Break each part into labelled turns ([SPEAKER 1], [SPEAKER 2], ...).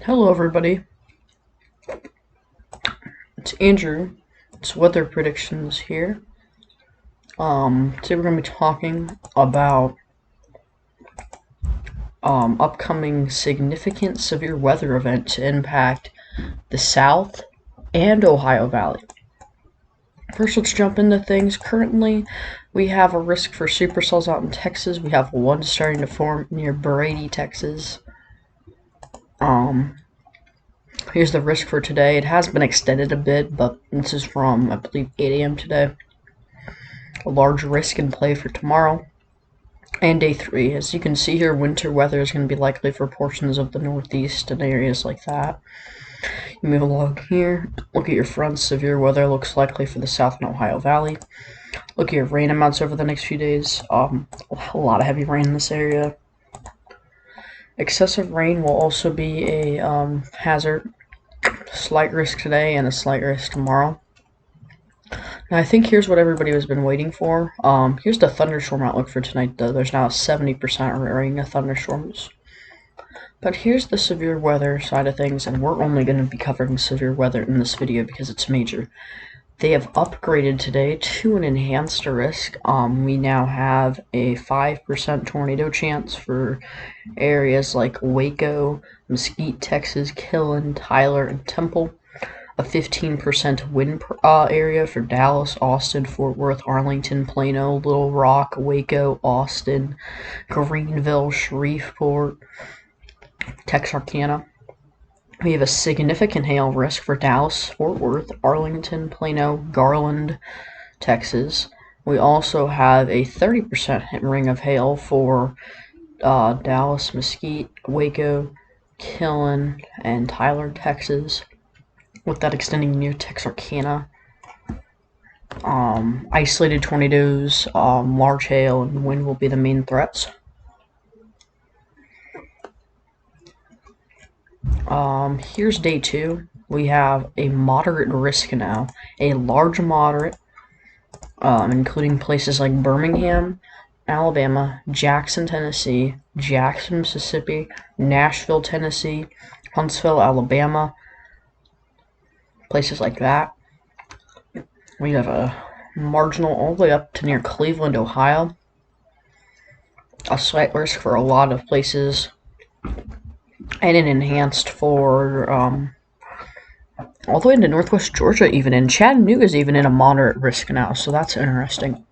[SPEAKER 1] Hello everybody, it's Andrew. It's weather predictions here. Today we're going to be talking about upcoming significant severe weather event to impact the South and Ohio Valley. First, let's jump into things. Currently, we have a risk for supercells out in Texas. We have one starting to form near Brady, Texas. Here's the risk for today. It has been extended a bit, but this is from, I believe, 8 a.m. today. A large risk in play for tomorrow and day 3. As you can see here, winter weather is going to be likely for portions of the Northeast and areas like that. You move along here, look at your fronts. Severe weather looks likely for the South and Ohio Valley. Look at your rain amounts over the next few days. A lot of heavy rain in this area. Excessive rain will also be a hazard. Slight risk today and a slight risk tomorrow. Now, I think here's what everybody has been waiting for. Here's the thunderstorm outlook for tonight, though. There's now a 70% rating of thunderstorms. But here's the severe weather side of things, and we're only going to be covering severe weather in this video because it's major. They have upgraded today to an enhanced risk. We now have a 5% tornado chance for areas like Waco, Mesquite, Texas, Killen, Tyler, and Temple. A 15% wind area for Dallas, Austin, Fort Worth, Arlington, Plano, Little Rock, Waco, Austin, Greenville, Shreveport, Texarkana. We have a significant hail risk for Dallas, Fort Worth, Arlington, Plano, Garland, Texas. We also have a 30% ring of hail for Dallas, Mesquite, Waco, Killen, and Tyler, Texas, with that extending near Texarkana. Isolated tornadoes, large hail, and wind will be the main threats. Here's day 2. We have a moderate risk now, a large moderate, including places like Birmingham, Alabama, Jackson, Tennessee, Jackson, Mississippi, Nashville, Tennessee, Huntsville, Alabama, places like that. We have a marginal all the way up to near Cleveland, Ohio. A slight risk for a lot of places, and an enhanced for all the way into northwest Georgia, even in Chattanooga is even in a moderate risk now, so that's interesting.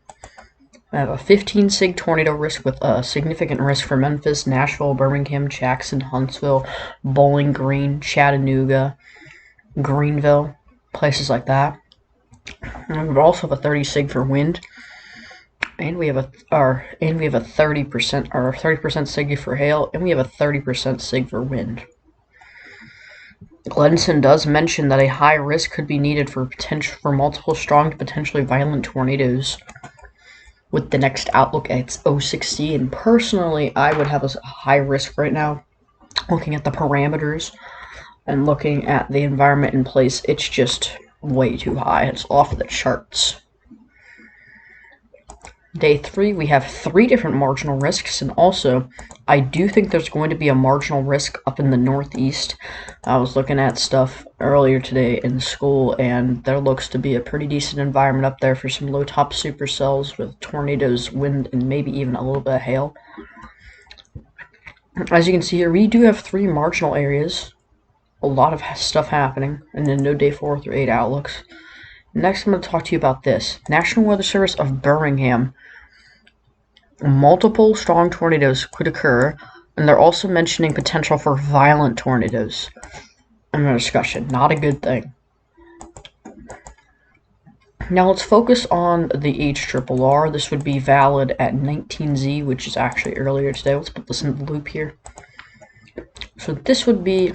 [SPEAKER 1] I have a 15 sig tornado risk with a significant risk for Memphis, Nashville, Birmingham, Jackson, Huntsville, Bowling Green, Chattanooga, Greenville, places like that. And we also have a 30 sig for wind, and we have a 30% sig for hail, and we have a 30% sig for wind. Glenson does mention that a high risk could be needed for multiple strong to potentially violent tornadoes with the next outlook at 060, and personally I would have a high risk right now. Looking at the parameters and looking at the environment in place, it's just way too high. It's off the charts. Day 3, we have 3 different marginal risks, and also I do think there's going to be a marginal risk up in the Northeast. I was looking at stuff earlier today in school, and there looks to be a pretty decent environment up there for some low top supercells with tornadoes, wind, and maybe even a little bit of hail. As you can see here, we do have 3 marginal areas, a lot of stuff happening, and then no day 4 through 8 outlooks. Next, I'm going to talk to you about this. National Weather Service of Birmingham. Multiple strong tornadoes could occur, and they're also mentioning potential for violent tornadoes in the discussion. Not a good thing. Now let's focus on the HRRR. This would be valid at 19Z, which is actually earlier today. Let's put this in the loop here. So this would be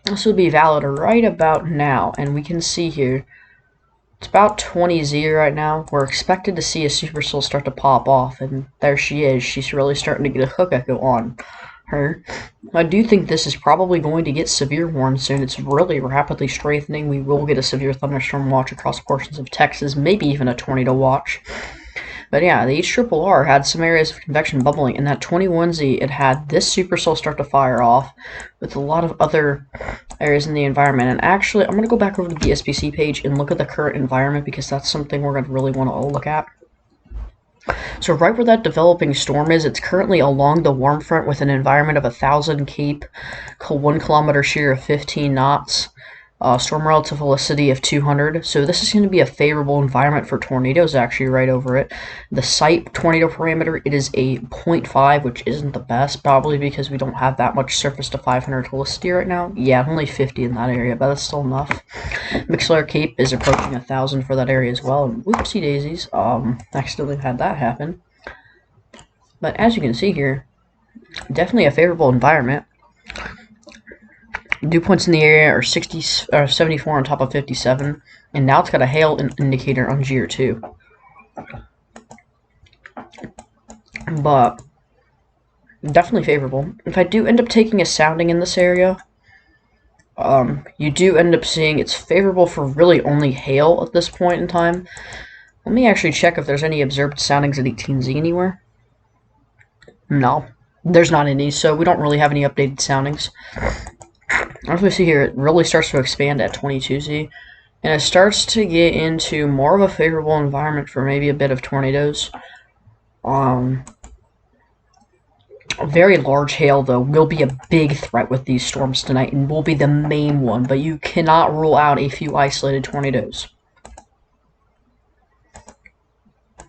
[SPEAKER 1] valid right about now, and we can see here it's about 20Z right now. We're expected to see a supercell start to pop off, and there she is. She's really starting to get a hook echo on her. I do think this is probably going to get severe warned soon. It's really rapidly strengthening. We will get a severe thunderstorm watch across portions of Texas, maybe even a tornado watch. But yeah, the HRRR had some areas of convection bubbling, and that 21Z, it had this supercell start to fire off with a lot of other areas in the environment. And actually, I'm going to go back over to the SPC page and look at the current environment, because that's something we're going to really want to look at. So right where that developing storm is, it's currently along the warm front with an environment of 1,000 Cape, 1 kilometer shear of 15 knots. Storm relative velocity of 200, so this is going to be a favorable environment for tornadoes actually right over it. The site tornado parameter, it is a 0.5, which isn't the best, probably because we don't have that much surface to 500 helicity right now. Yeah, only 50 in that area, but that's still enough. Mixler Cape is approaching 1,000 for that area as well, and whoopsie daisies, accidentally had that happen. But as you can see here, definitely a favorable environment. Dew points in the area are 74 on top of 57, and now it's got a hail indicator on GR 2. But definitely favorable. If I do end up taking a sounding in this area, you do end up seeing it's favorable for really only hail at this point in time. Let me actually check if there's any observed soundings at 18Z anywhere. No, there's not any, so we don't really have any updated soundings. As we see here, it really starts to expand at 22Z, and it starts to get into more of a favorable environment for maybe a bit of tornadoes. A very large hail, though, will be a big threat with these storms tonight, and will be the main one, but you cannot rule out a few isolated tornadoes.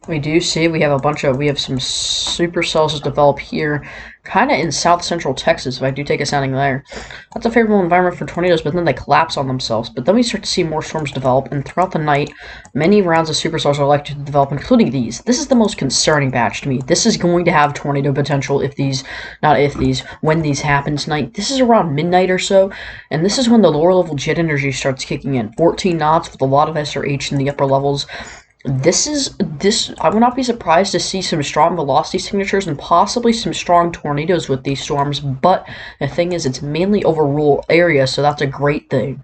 [SPEAKER 1] We do see we have some supercells develop here, kind of in south-central Texas, if I do take a sounding there. That's a favorable environment for tornadoes, but then they collapse on themselves. But then we start to see more storms develop, and throughout the night, many rounds of supercells are likely to develop, including these. This is the most concerning batch to me. This is going to have tornado potential when these happen tonight. This is around midnight or so, and this is when the lower-level jet energy starts kicking in. 14 knots with a lot of SRH in the upper levels. I would not be surprised to see some strong velocity signatures and possibly some strong tornadoes with these storms, but the thing is, it's mainly over rural areas, so that's a great thing.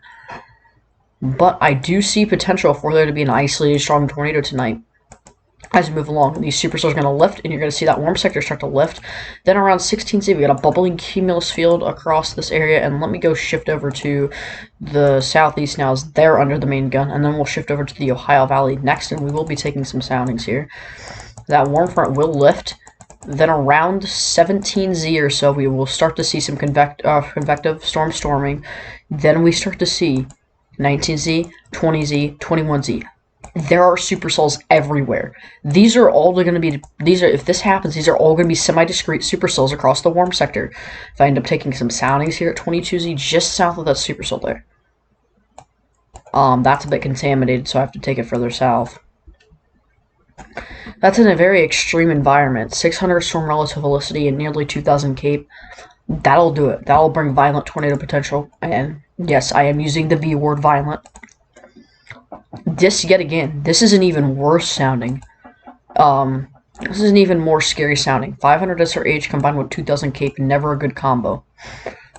[SPEAKER 1] But I do see potential for there to be an isolated strong tornado tonight. As we move along, these supercells are going to lift, and you're going to see that warm sector start to lift. Then around 16Z, we got a bubbling cumulus field across this area, and let me go shift over to the southeast now, as they're under the main gun, and then we'll shift over to the Ohio Valley next, and we will be taking some soundings here. That warm front will lift. Then around 17Z or so, we will start to see some convective storm storming. Then we start to see 19Z, 20Z, 21Z. There are supercells everywhere. These are all going to be, if this happens, these are all going to be semi-discrete supercells across the warm sector. If I end up taking some soundings here at 22Z, just south of that supercell there. That's a bit contaminated, so I have to take it further south. That's in a very extreme environment. 600 storm relative velocity and nearly 2,000 Cape. That'll do it. That'll bring violent tornado potential. And yes, I am using the V word, violent. This, yet again, this is an even worse sounding. This is an even more scary sounding. 500 SRH combined with 2,000 Cape, never a good combo.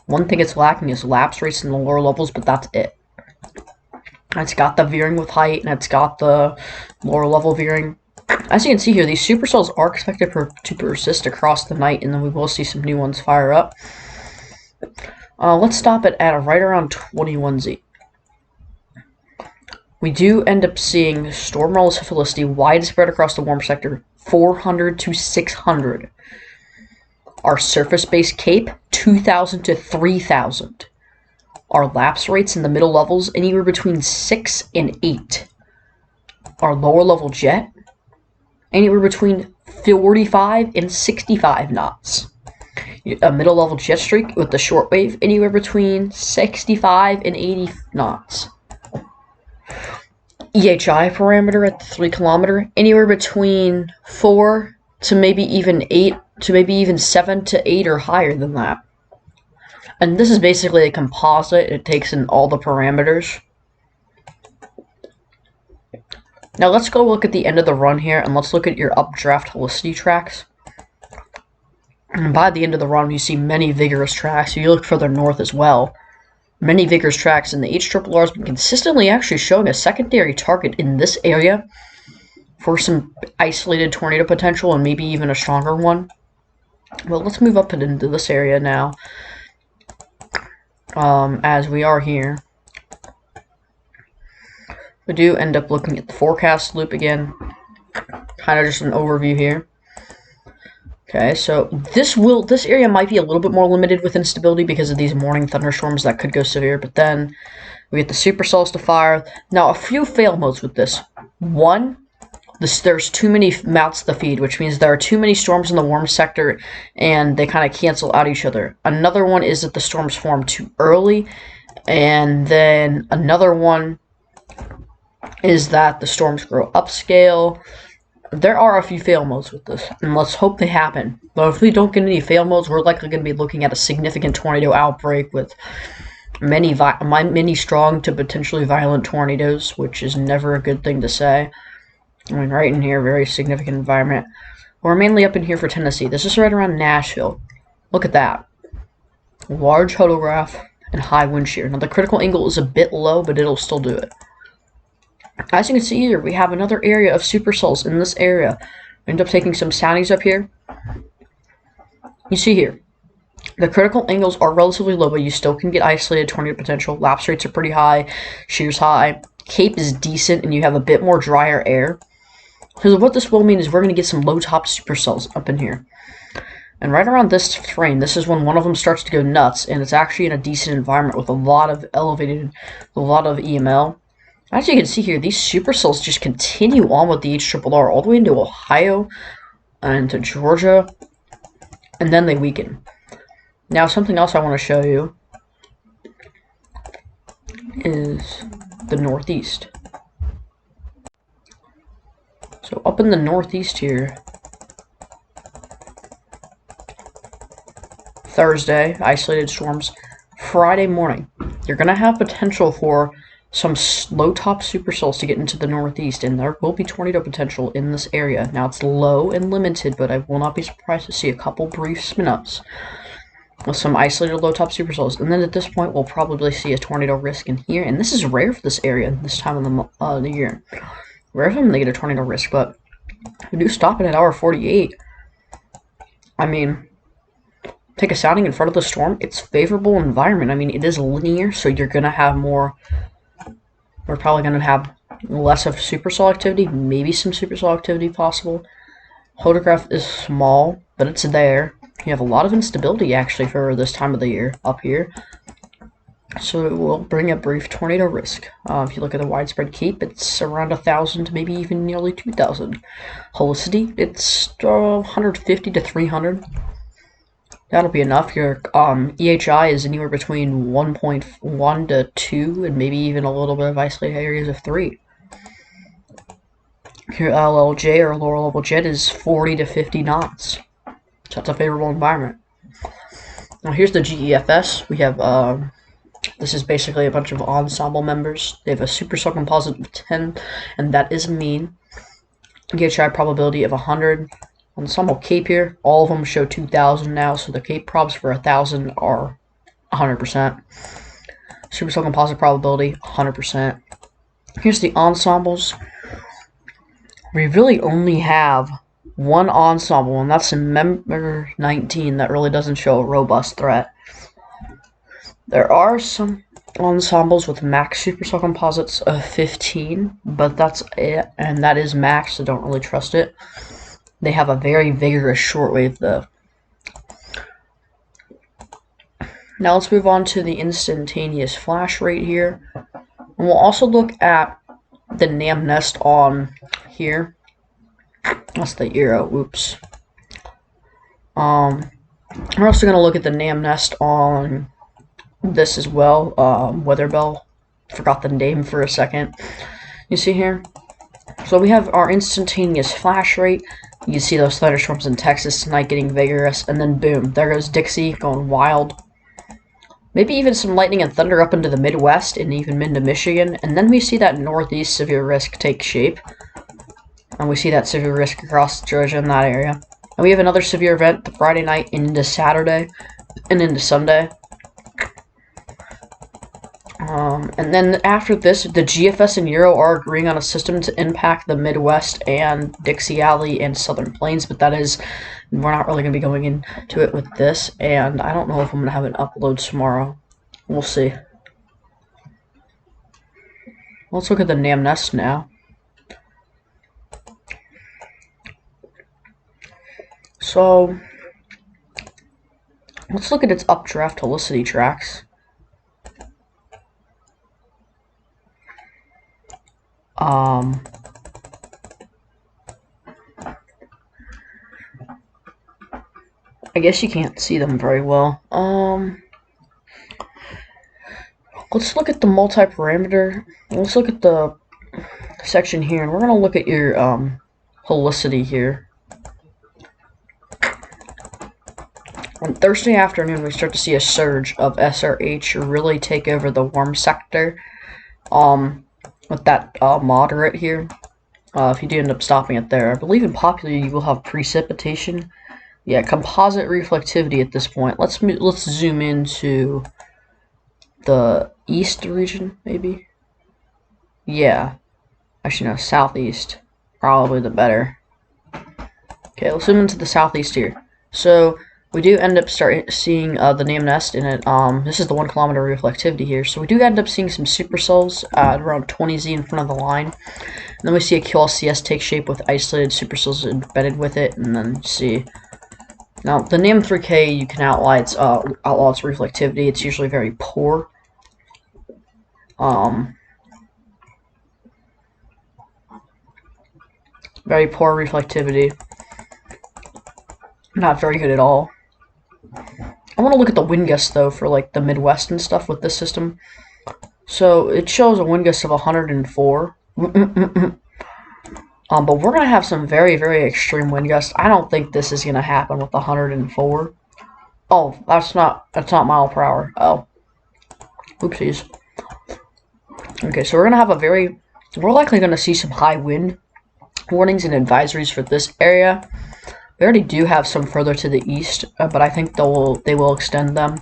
[SPEAKER 1] One thing it's lacking is lapse rates in the lower levels, but that's it. It's got the veering with height, and it's got the lower level veering. As you can see here, these supercells are expected to persist across the night, and then we will see some new ones fire up. Let's stop it at right around 21Z. We do end up seeing storm relative velocity widespread across the warm sector, 400 to 600. Our surface-based Cape, 2,000 to 3,000. Our lapse rates in the middle levels, anywhere between 6 and 8. Our lower level jet, anywhere between 45 and 65 knots. A middle level jet streak with the shortwave, anywhere between 65 and 80 knots. EHI parameter at the 3 kilometer, anywhere between 4 to maybe even 8 to maybe even 7 to 8 or higher than that. And this is basically a composite. It takes in all the parameters. Now let's go look at the end of the run here, and let's look at your updraft helicity tracks. And by the end of the run, you see many vigorous tracks. You look further north as well. Many vigorous tracks, and the HRRR has been consistently actually showing a secondary target in this area for some isolated tornado potential and maybe even a stronger one. Well, let's move up into this area now, as we are here. We do end up looking at the forecast loop again, kind of just an overview here. Okay, so this area might be a little bit more limited with instability because of these morning thunderstorms that could go severe, but then we get the supercells to fire. Now, a few fail modes with this. One, there's too many mouths to feed, which means there are too many storms in the warm sector, and they kind of cancel out each other. Another one is that the storms form too early, and then another one is that the storms grow upscale. There are a few fail modes with this, and let's hope they happen. But if we don't get any fail modes, we're likely going to be looking at a significant tornado outbreak with many strong to potentially violent tornadoes, which is never a good thing to say. I mean, right in here, very significant environment. We're mainly up in here for Tennessee. This is right around Nashville. Look at that. Large photograph and high wind shear. Now, the critical angle is a bit low, but it'll still do it. As you can see here, we have another area of supercells in this area. We end up taking some soundings up here. You see here, the critical angles are relatively low, but you still can get isolated tornado potential. Lapse rates are pretty high, shear's high. Cape is decent, and you have a bit more drier air. Because what this will mean is we're going to get some low-top supercells up in here. And right around this frame, this is when one of them starts to go nuts, and it's actually in a decent environment with a lot of EML. As you can see here, these supercells just continue on with the HRRR all the way into Ohio and to Georgia, and then they weaken. Now, something else I want to show you is the Northeast. So up in the Northeast here, Thursday, isolated storms. Friday morning, you're going to have potential for some low-top supercells to get into the Northeast, and there will be tornado potential in this area. Now, it's low and limited, but I will not be surprised to see a couple brief spin-ups with some isolated low-top supercells. And then at this point, we'll probably see a tornado risk in here, and this is rare for this area this time of the year. Rare for them to get a tornado risk, but we do stop it at hour 48. I mean, take a sounding in front of the storm. It's favorable environment. I mean, it is linear, so you're going to have more. We're probably going to have less of supercell activity, maybe some supercell activity possible. Photograph is small, but it's there. You have a lot of instability, actually, for this time of the year up here. So it will bring a brief tornado risk. If you look at the widespread Cape, it's around 1,000, maybe even nearly 2,000. Helicity, it's 150 to 300. That'll be enough. Your EHI is anywhere between 1.1 to 2, and maybe even a little bit of isolated areas of 3. Your LLJ, or lower level jet, is 40 to 50 knots. So that's a favorable environment. Now here's the GEFS. We have, this is basically a bunch of ensemble members. They have a supercell composite of 10, and that is mean. EHI probability of 100. Ensemble Cape here, all of them show 2,000 now, so the Cape probs for 1,000 are 100%. Supercell composite probability, 100%. Here's the ensembles. We really only have one ensemble, and that's in member 19 that really doesn't show a robust threat. There are some ensembles with max supercell composites of 15, but that's it, and that is max, so don't really trust it. They have a very vigorous shortwave, though. Now let's move on to the instantaneous flash rate here. And we'll also look at the NAM nest on here. That's the arrow, oops. We're also going to look at the NAM nest on this as well. Weather Bell. Forgot the name for a second. You see here? So we have our instantaneous flash rate. You can see those thunderstorms in Texas tonight getting vigorous, and then boom, there goes Dixie going wild. Maybe even some lightning and thunder up into the Midwest and even into Michigan, and then we see that Northeast severe risk take shape. And we see that severe risk across Georgia in that area. And we have another severe event the Friday night into Saturday and into Sunday. And then after this, the GFS and Euro are agreeing on a system to impact the Midwest and Dixie Alley and Southern Plains, but that is, we're not really going to be going into it with this, and I don't know if I'm going to have an upload tomorrow. We'll see. Let's look at the Namnest now. So, let's look at its updraft helicity tracks. I guess you can't see them very well. Let's look at the multi-parameter. Let's look at the section here, and we're going to look at your helicity here. On Thursday afternoon, we start to see a surge of SRH really take over the warm sector. With that moderate here. If you do end up stopping it there, I believe in popular you will have precipitation. Yeah, composite reflectivity at this point. Let's zoom into the east region, maybe. Yeah, actually no, southeast, probably the better. Okay, let's zoom into the southeast here. So we do end up seeing the Namnest in it. This is the 1 kilometer reflectivity here. So we do end up seeing some supercells at around 20Z in front of the line. And then we see a QLCS take shape with isolated supercells embedded with it. And then see. Now, the NAM3K, you can outlaw its reflectivity. It's usually very poor. Very poor reflectivity. Not very good at all. I want to look at the wind gusts though for like the Midwest and stuff with this system. So it shows a wind gust of 104. But we're gonna have some very, very extreme wind gusts. I don't think this is gonna happen with 104. Oh, that's not mile per hour. Oh, oopsies. Okay, so we're gonna have we're likely gonna see some high wind warnings and advisories for this area. We already do have some further to the east, but I think they will extend them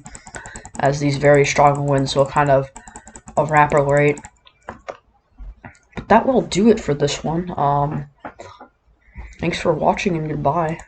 [SPEAKER 1] as these very strong winds will kind of evaporate. But that will do it for this one. Thanks for watching and goodbye.